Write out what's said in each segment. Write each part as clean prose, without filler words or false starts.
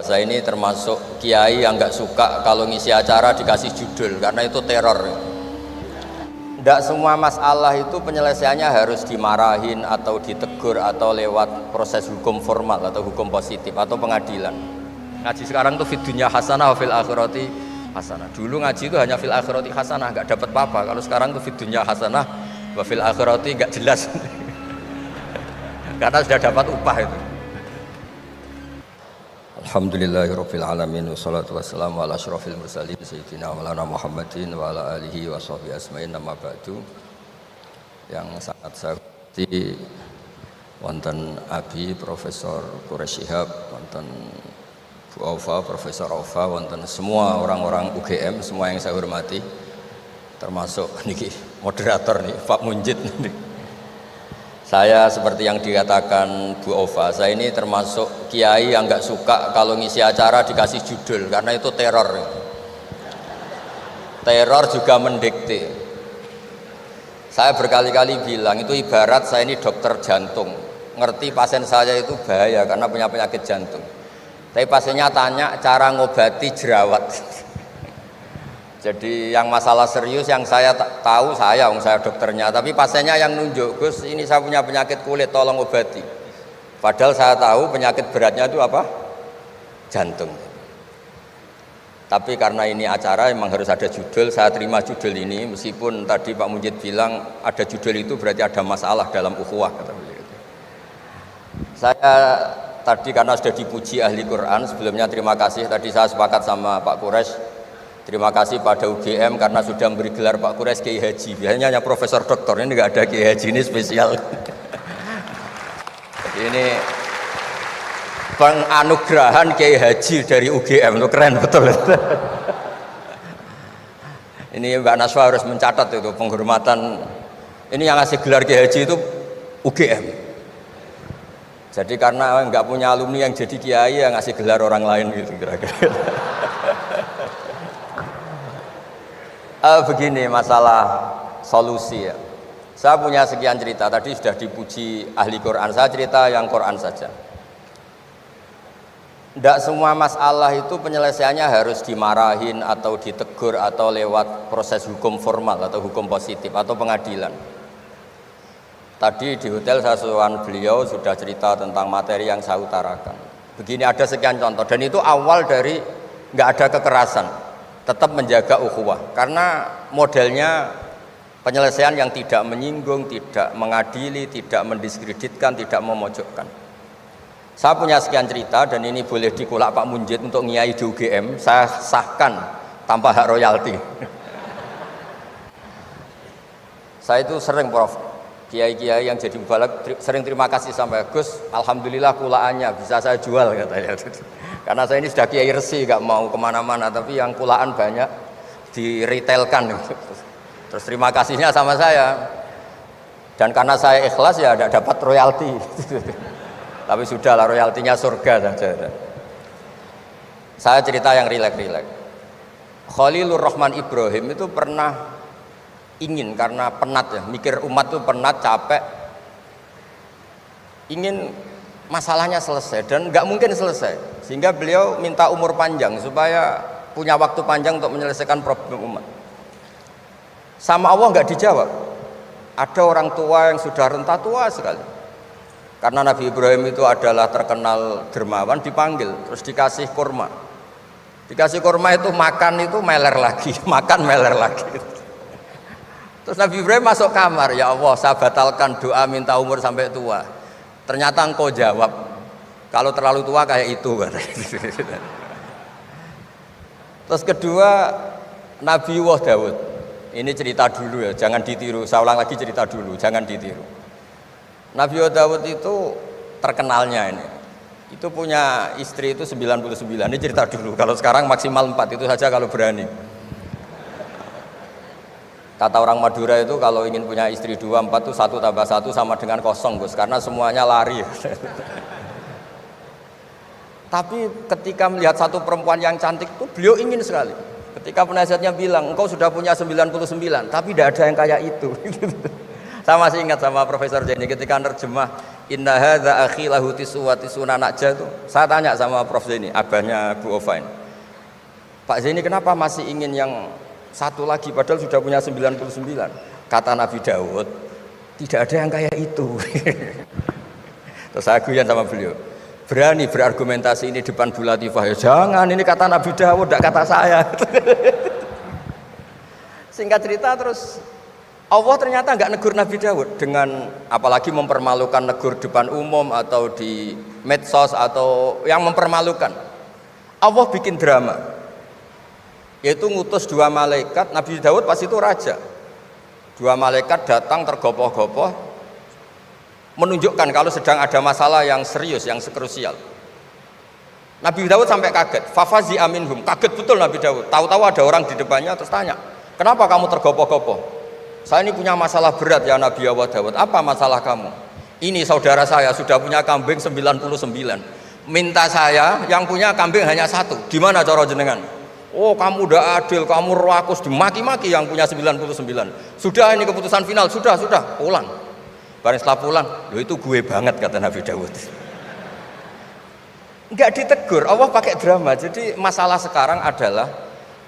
Saya ini termasuk kiai yang nggak suka kalau ngisi acara dikasih judul, karena itu teror. Tidak semua masalah itu penyelesaiannya harus dimarahin atau ditegur atau lewat proses hukum formal atau hukum positif atau pengadilan. Ngaji sekarang tuh fid dunya hasanah wa fil akhirati hasanah. Dulu ngaji itu hanya fil akhirati hasanah, nggak dapat apa-apa. Kalau sekarang tuh fid dunya hasanah wa fil akhirati nggak jelas. Karena sudah dapat upah itu. Alhamdulillahirabbil alamin wassalatu wassalamu ala asyrofil mursalin sayyidina maulana Muhammadin wa ala alihi wa sahbihi asma'in amma ba'du. Yang sangat saya hormati wonten Abi Profesor Quraish Shihab, wonten Bu Aufa, Profesor Aufa, wonten semua orang-orang UGM, semua yang saya hormati, termasuk niki moderator nih Pak Munjid. Saya seperti yang dikatakan Bu Aufa, saya ini termasuk kiai yang nggak suka kalau ngisi acara dikasih judul, karena itu teror. Teror juga mendikte. Saya berkali-kali bilang itu ibarat saya ini dokter jantung, ngerti pasien saya itu bahaya karena punya penyakit jantung. Tapi pasiennya tanya cara ngobati jerawat. Jadi yang masalah serius yang saya tahu saya dokternya, tapi pasiennya yang nunjuk, Gus ini saya punya penyakit kulit, tolong obati. Padahal saya tahu penyakit beratnya itu apa? Jantung. Tapi karena ini acara memang harus ada judul, saya terima judul ini, meskipun tadi Pak Munjid bilang ada judul itu berarti ada masalah dalam ukhuwah, kata beliau. Saya tadi karena sudah dipuji ahli Quran, sebelumnya terima kasih, tadi saya sepakat sama Pak Quraish. Terima kasih pada UGM karena sudah memberi gelar Pak Quraish Kiai Haji. Biasanya hanya Profesor Doktor, ini nggak ada Kiai Haji, ini spesial. Ini penganugerahan Kiai Haji dari UGM, itu keren betul. Ini Mbak Naswa harus mencatat itu penghormatan. Ini yang ngasih gelar Kiai Haji itu UGM. Jadi karena nggak punya alumni yang jadi kiai, yang ngasih gelar orang lain gitu kira-kira. Begini masalah solusi ya. Saya punya sekian cerita, tadi sudah dipuji ahli Quran, saya cerita yang Quran saja. Tidak semua masalah itu penyelesaiannya harus dimarahin atau ditegur atau lewat proses hukum formal atau hukum positif atau pengadilan. Tadi di hotel saya sowan beliau sudah cerita tentang materi yang saya utarakan. Begini ada sekian contoh, dan itu awal dari nggak ada kekerasan, tetap menjaga ukhuwah, karena modelnya penyelesaian yang tidak menyinggung, tidak mengadili, tidak mendiskreditkan, tidak memojokkan. Saya punya sekian cerita dan ini boleh dikulak Pak Munjid untuk ngiai di UGM, saya sahkan tanpa hak royalti. Saya itu sering Prof, kiai-kiai yang jadi mubalak sering terima kasih sampai Gus, alhamdulillah kulaannya bisa saya jual katanya. Karena saya ini sudah kiai resi, gak mau kemana-mana, tapi yang kulaan banyak diretailkan. Terus terima kasihnya sama saya, dan karena saya ikhlas ya tidak dapat royalti. Tapi sudahlah, royaltinya surga saja. Saya cerita yang rileks-rileks. Khalilur Rahman Ibrahim itu pernah ingin, karena penat ya, mikir umat itu penat, capek, ingin masalahnya selesai, dan nggak mungkin selesai, sehingga beliau minta umur panjang supaya punya waktu panjang untuk menyelesaikan problem umat. Sama Allah nggak dijawab. Ada orang tua yang sudah renta, tua sekali, karena Nabi Ibrahim itu adalah terkenal dermawan, dipanggil terus dikasih kurma. Dikasih kurma itu makan itu meler lagi, makan meler lagi. Terus Nabi Ibrahim masuk kamar, ya Allah saya batalkan doa minta umur sampai tua. Ternyata engkau jawab, kalau terlalu tua kayak itu. Terus kedua, Nabi Daud. Ini cerita dulu ya, jangan ditiru. Saya ulang lagi cerita dulu, jangan ditiru. Nabi Daud itu terkenalnya ini, itu punya istri itu 99. Ini cerita dulu, kalau sekarang maksimal 4, itu saja kalau berani. Kata orang Madura itu kalau ingin punya istri 2, 4 itu 1 tambah 1 sama dengan 0 Gus, karena semuanya lari. Tapi ketika melihat satu perempuan yang cantik itu beliau ingin sekali. Ketika penasihatnya bilang engkau sudah punya 99, tapi tidak ada yang kayak itu. Saya masih ingat sama Profesor Jenny ketika nerjemah inna hadza akhi lahu tisuna najah itu. Saya tanya sama Prof Zaini, abahnya Bu Ovain. Pak Zaini kenapa masih ingin yang satu lagi padahal sudah punya 99? Kata Nabi Daud, tidak ada yang kayak itu. Terus saya guyon sama beliau, berani berargumentasi ini depan Bu Latifah, ya jangan, ini kata Nabi Daud, tidak kata saya. Singkat cerita terus Allah ternyata nggak negur Nabi Daud dengan apalagi mempermalukan, negur depan umum atau di medsos atau yang mempermalukan. Allah bikin drama, yaitu ngutus 2 malaikat. Nabi Daud pas itu raja, 2 malaikat datang tergopoh-gopoh menunjukkan kalau sedang ada masalah yang serius, yang krusial. Nabi Daud sampai kaget, fafazi aminhum, kaget betul Nabi Daud. Tahu-tahu ada orang di depannya terus tanya, kenapa kamu tergopoh-gopoh? Saya ini punya masalah berat ya Nabi Allah Daud. Apa masalah kamu? Ini saudara saya sudah punya kambing 99, minta saya yang punya kambing hanya 1. Gimana cara jenengan? Oh kamu udah adil, kamu rakus, dimaki-maki yang punya 99. Sudah ini keputusan final, sudah pulang. Barang setelah pulang, loh itu gue banget kata Nabi Daud. Enggak ditegur, Allah pakai drama. Jadi masalah sekarang adalah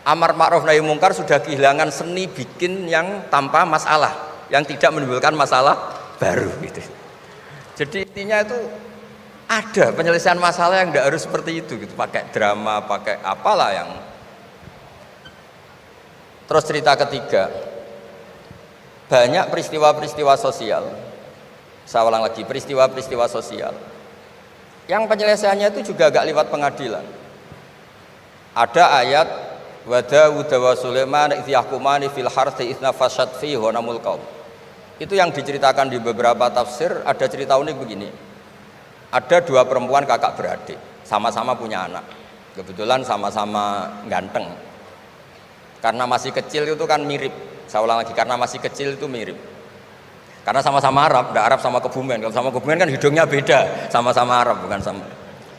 amar ma'ruf nahi mungkar sudah kehilangan seni bikin yang tanpa masalah, yang tidak menimbulkan masalah baru gitu. Jadi intinya itu ada penyelesaian masalah yang tidak harus seperti itu gitu, pakai drama, pakai apalah yang. Terus cerita ketiga, banyak peristiwa-peristiwa sosial. Saya ulang lagi, peristiwa-peristiwa sosial yang penyelesaiannya itu juga agak lewat pengadilan. Ada ayat wa Daud wa Sulaiman idh yahkumani fil harthi idh nafashat fihi ghanamul qaum. Itu yang diceritakan di beberapa tafsir. Ada cerita unik begini, ada 2 perempuan kakak beradik, sama-sama punya anak, kebetulan sama-sama ganteng. Karena masih kecil itu kan mirip. Saya ulang lagi, karena masih kecil itu mirip. Karena sama-sama Arab, tidak Arab sama Kebumen. Kalau sama Kebumen kan hidungnya beda, sama-sama Arab, bukan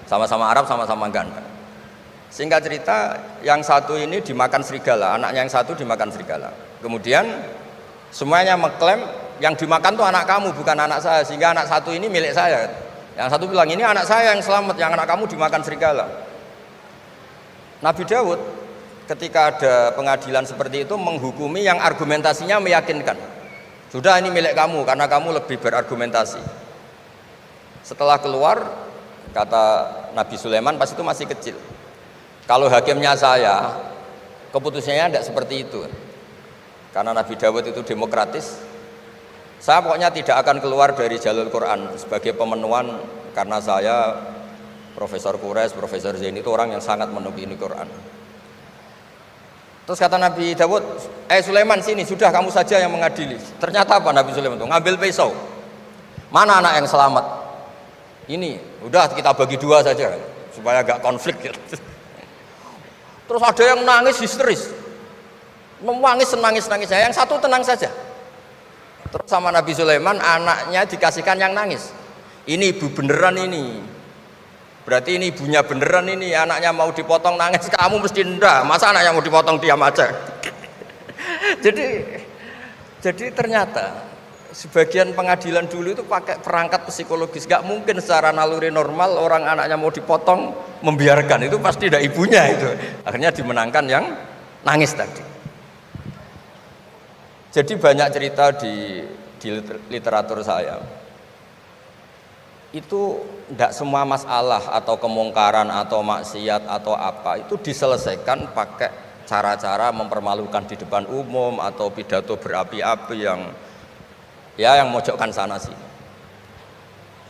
sama-sama Arab, sama-sama ganteng. Singkat cerita, yang satu ini dimakan serigala, anaknya yang satu dimakan serigala. Kemudian semuanya mengklaim yang dimakan tuh anak kamu, bukan anak saya, sehingga anak satu ini milik saya. Yang satu bilang ini anak saya yang selamat, yang anak kamu dimakan serigala. Nabi Daud ketika ada pengadilan seperti itu menghukumi yang argumentasinya meyakinkan. Sudah ini milik kamu karena kamu lebih berargumentasi. Setelah keluar, kata Nabi Sulaiman pas itu masih kecil, kalau hakimnya saya, keputusannya tidak seperti itu. Karena Nabi Daud itu demokratis. Saya pokoknya tidak akan keluar dari jalur Quran sebagai pemenuhan, karena saya Profesor Quraisy, Profesor Zaini itu orang yang sangat menekuni Quran. Terus kata Nabi Daud, Sulaiman sini, sudah kamu saja yang mengadili. Ternyata apa Nabi Sulaiman itu? Ngambil pisau. Mana anak yang selamat? Ini, udah kita bagi 2 saja supaya gak konflik gitu. Terus ada yang nangis histeris, nangis, yang satu tenang saja. Terus sama Nabi Sulaiman anaknya dikasihkan yang nangis. Ini ibu beneran ini. Berarti ini ibunya beneran ini, anaknya mau dipotong nangis, kamu mesti ndak, masa anaknya mau dipotong diam aja. jadi ternyata sebagian pengadilan dulu itu pakai perangkat psikologis, gak mungkin secara naluri normal orang anaknya mau dipotong membiarkan, itu pasti tidak ibunya itu. Akhirnya dimenangkan yang nangis tadi. Jadi banyak cerita di literatur saya. Itu tidak semua masalah atau kemungkaran atau maksiat atau apa itu diselesaikan pakai cara-cara mempermalukan di depan umum atau pidato berapi-api yang mojokkan sana sini.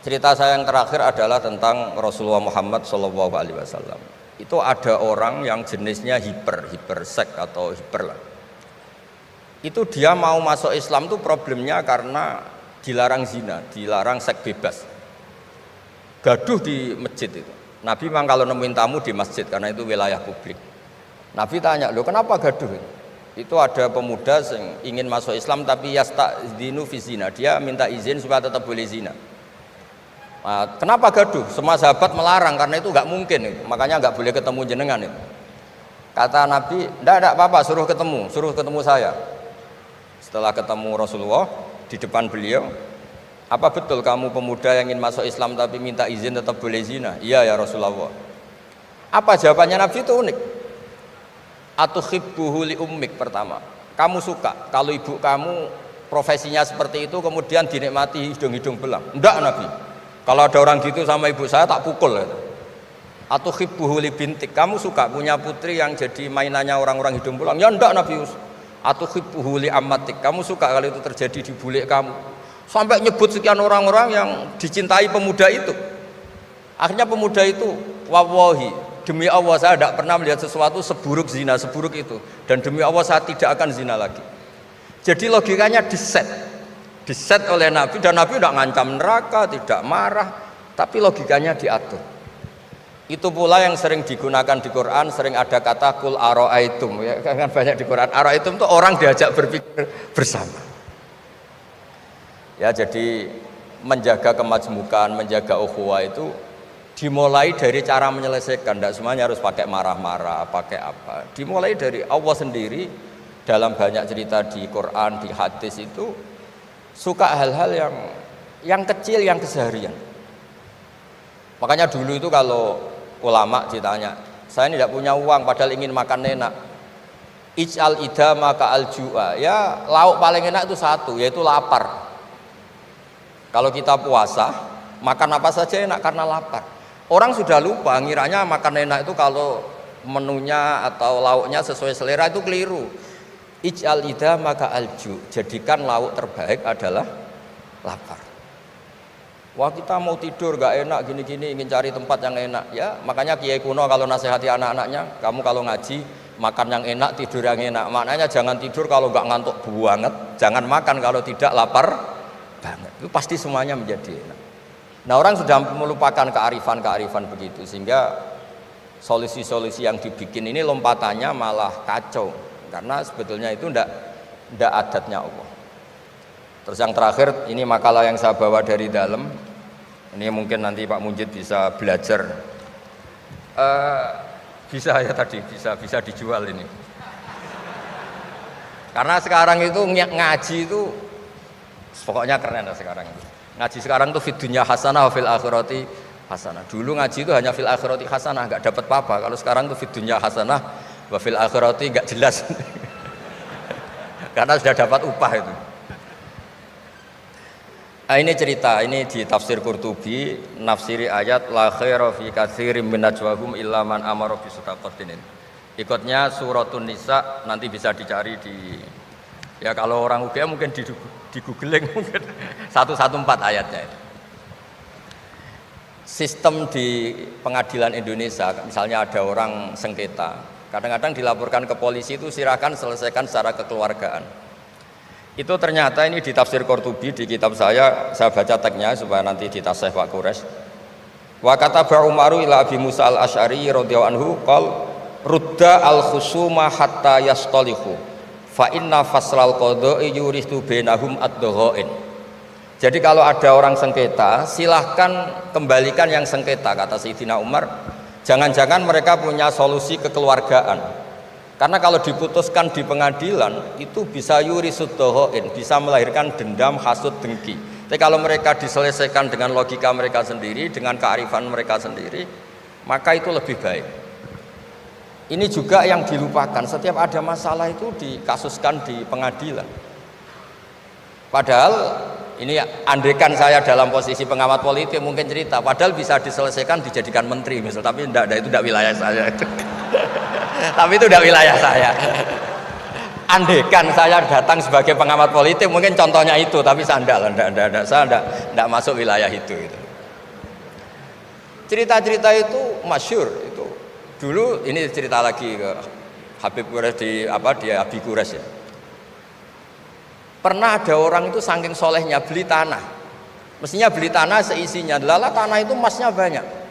Cerita saya yang terakhir adalah tentang Rasulullah Muhammad SAW. Itu ada orang yang jenisnya hipersek atau hiper lah. Itu dia mau masuk Islam tuh problemnya karena dilarang zina, dilarang seks bebas. Gaduh di masjid itu. Nabi memang kalau nemuin tamu di masjid karena itu wilayah publik. Nabi tanya, loh kenapa gaduh? Itu ada pemuda yang ingin masuk Islam tapi yasta'dzinu fi zina. Dia minta izin supaya tetap boleh zina. Nah, kenapa gaduh? Semua sahabat melarang karena itu nggak mungkin. Makanya nggak boleh ketemu jenengan itu. Kata Nabi, enggak apa-apa, suruh ketemu saya. Setelah ketemu Rasulullah di depan beliau, Apa betul kamu pemuda yang ingin masuk Islam tapi minta izin tetap boleh zina? Iya ya Rasulullah. Apa jawabannya Nabi itu unik. Atuhibbuhu li ummik, pertama. Kamu suka kalau ibu kamu profesinya seperti itu kemudian dinikmati hidung-hidung belang? Enggak Nabi. Kalau ada orang gitu sama ibu saya tak pukul. Atuhibbuhu li bintik. Kamu suka punya putri yang jadi mainannya orang-orang hidung belang? Ya enggak Nabi. Atuhibbuhu li ammatik. Kamu suka kalau itu terjadi di bule kamu? Sampai nyebut sekian orang-orang yang dicintai pemuda itu. Akhirnya pemuda itu, wallahi, demi Allah saya tidak pernah melihat sesuatu seburuk zina, seburuk itu. Dan demi Allah saya tidak akan zina lagi. Jadi logikanya diset oleh Nabi, dan Nabi tidak ngancam neraka, tidak marah, tapi logikanya diatur. Itu pula yang sering digunakan di Quran, sering ada kata kul aro'aitum, ya kan banyak di Quran. Aro'aitum itu orang diajak berpikir bersama. Ya, jadi menjaga kemajmukan, menjaga ukhuwah itu dimulai dari cara menyelesaikan. Tidak semuanya harus pakai marah-marah, pakai apa. Dimulai dari Allah sendiri dalam banyak cerita di Quran, di hadis itu suka hal-hal yang kecil, yang keseharian. Makanya dulu itu kalau ulama ditanya, saya ini tidak punya uang padahal ingin makan enak. Ij'al idama ka'al ju'a. Ya, lauk paling enak itu satu, yaitu lapar. Kalau kita puasa, makan apa saja enak karena lapar. Orang sudah lupa, ngiranya makan enak itu kalau menunya atau lauknya sesuai selera, itu keliru. Ij'al idha maka alju, jadikan lauk terbaik adalah lapar. Wah, kita mau tidur gak enak gini-gini, ingin cari tempat yang enak. Ya, makanya Kiai kuno kalau nasihati anak-anaknya, kamu kalau ngaji makan yang enak, tidur yang enak. Maknanya jangan tidur kalau gak ngantuk banget, jangan makan kalau tidak lapar banget. Itu pasti semuanya menjadi enak. Nah, orang sudah melupakan kearifan begitu, sehingga solusi-solusi yang dibikin ini lompatannya malah kacau, karena sebetulnya itu ndak adatnya Allah. Terus yang terakhir, ini makalah yang saya bawa dari dalam, ini mungkin nanti Pak Munjid bisa belajar, bisa ya tadi, bisa dijual ini, karena sekarang itu ngaji itu pokoknya keren lah sekarang. Ngaji sekarang tuh fid dunya hasanah wa fil akhirati hasanah. Dulu ngaji itu hanya fil akhirati hasanah, enggak dapat apa-apa. Kalau sekarang tuh fid dunya hasanah wa fil akhirati enggak jelas. Karena sudah dapat upah itu. Nah, ini cerita, ini di tafsir Qurtubi, nafsiri ayat la khaira fi katsirin min najwahum illa man amara bi shadaqatin. Ikutnya suratun Nisa, nanti bisa dicari di, ya kalau orang UGM mungkin di googling mungkin 114 ayatnya itu. Sistem di pengadilan Indonesia, misalnya ada orang sengketa, kadang-kadang dilaporkan ke polisi itu silakan selesaikan secara kekeluargaan. Itu ternyata ini di tafsir Qurtubi, di kitab saya baca teksnya supaya nanti ditasih Pak Quraisy. Wa kataba Umaru ila Abi Musa al-Asy'ari radhiyallahu anhu qol rudda al-khusuma hatta yastalihu fa inna faslal qada'i yurithu bainahum ad-dhaghain. Jadi kalau ada orang sengketa, silahkan kembalikan yang sengketa, kata Sayyidina Umar. Jangan-jangan mereka punya solusi kekeluargaan. Karena kalau diputuskan di pengadilan itu bisa yurisud dhaghain, bisa melahirkan dendam, hasud, dengki. Tapi kalau mereka diselesaikan dengan logika mereka sendiri, dengan kearifan mereka sendiri, maka itu lebih baik. Ini juga yang dilupakan, setiap ada masalah itu dikasuskan di pengadilan. Padahal ini andaikan saya dalam posisi pengamat politik mungkin cerita, padahal bisa diselesaikan dijadikan menteri misal, tapi itu tidak wilayah saya. Tapi itu tidak wilayah saya. Andaikan saya datang sebagai pengamat politik mungkin contohnya itu, tapi saya tidak masuk wilayah itu. Cerita-cerita itu masyhur itu. Dulu ini cerita lagi ke Habib Quraisy di Abi Quraisy ya. Pernah ada orang itu saking solehnya beli tanah. Mestinya beli tanah seisinya. Lala tanah itu emasnya banyak.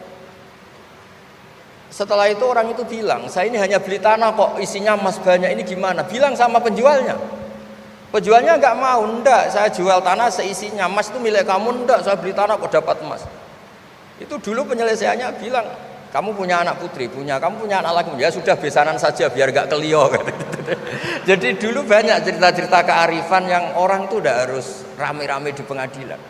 Setelah itu orang itu bilang, saya ini hanya beli tanah kok isinya emas banyak, ini gimana? Bilang sama penjualnya. Penjualnya nggak mau, enggak, saya jual tanah seisinya, emas itu milik kamu, enggak, saya beli tanah kok dapat emas. Itu dulu penyelesaiannya bilang, kamu punya anak putri, kamu punya anak laki, ya sudah besanan saja biar gak kelio. Jadi dulu banyak cerita-cerita kearifan yang orang itu udah harus rame-rame di pengadilan.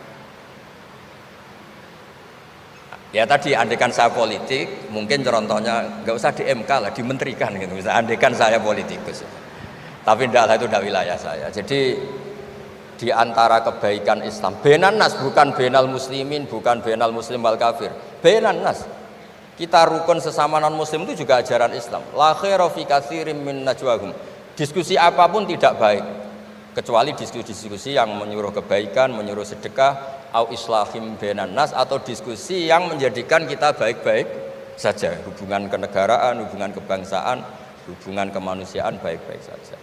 Ya tadi andekan saya politik, mungkin contohnya nggak usah di MK lah, dimenterikan gitu. Misalnya andekan saya politikus, tapi tidak lah, itu tidak wilayah saya. Jadi di antara kebaikan Islam, benan nas, bukan benal muslimin, bukan benal muslim wal kafir, benan nas. Kita rukun sesama non muslim itu juga ajaran Islam. La khaira fi katsirin min najwahum. Diskusi apapun tidak baik kecuali diskusi-diskusi yang menyuruh kebaikan, menyuruh sedekah, au islahim bainan nas, atau diskusi yang menjadikan kita baik-baik saja, hubungan kenegaraan, hubungan kebangsaan, hubungan kemanusiaan baik-baik saja.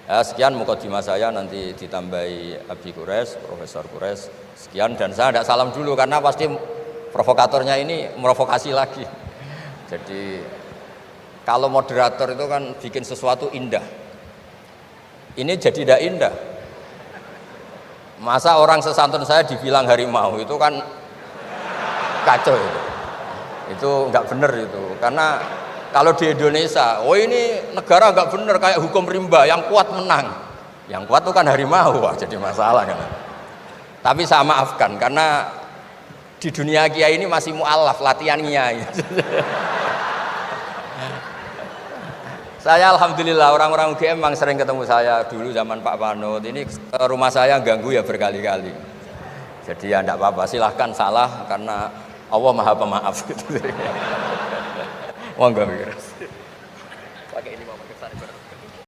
Ya, sekian mukadimah saya, nanti ditambahi Abi Kures, Profesor Kures. Sekian, dan saya tidak salam dulu karena pasti provokatornya ini merovokasi lagi. Jadi kalau moderator itu kan bikin sesuatu indah, ini jadi tidak indah. Masa orang sesantun saya dibilang harimau, itu kan kacau itu. Itu nggak benar itu. Karena kalau di Indonesia, oh ini negara nggak benar, kayak hukum rimba, yang kuat menang. Yang kuat itu kan harimau, wah jadi masalah kan. Tapi saya maafkan karena di dunia kiai ini masih mu'alaf, latihan kiai. Saya alhamdulillah orang-orang UGM memang sering ketemu saya dulu zaman Pak Panut. Ini rumah saya ganggu ya berkali-kali. Jadi ya enggak apa-apa, silahkan salah karena Allah Maha Pemaaf gitu. Monggo.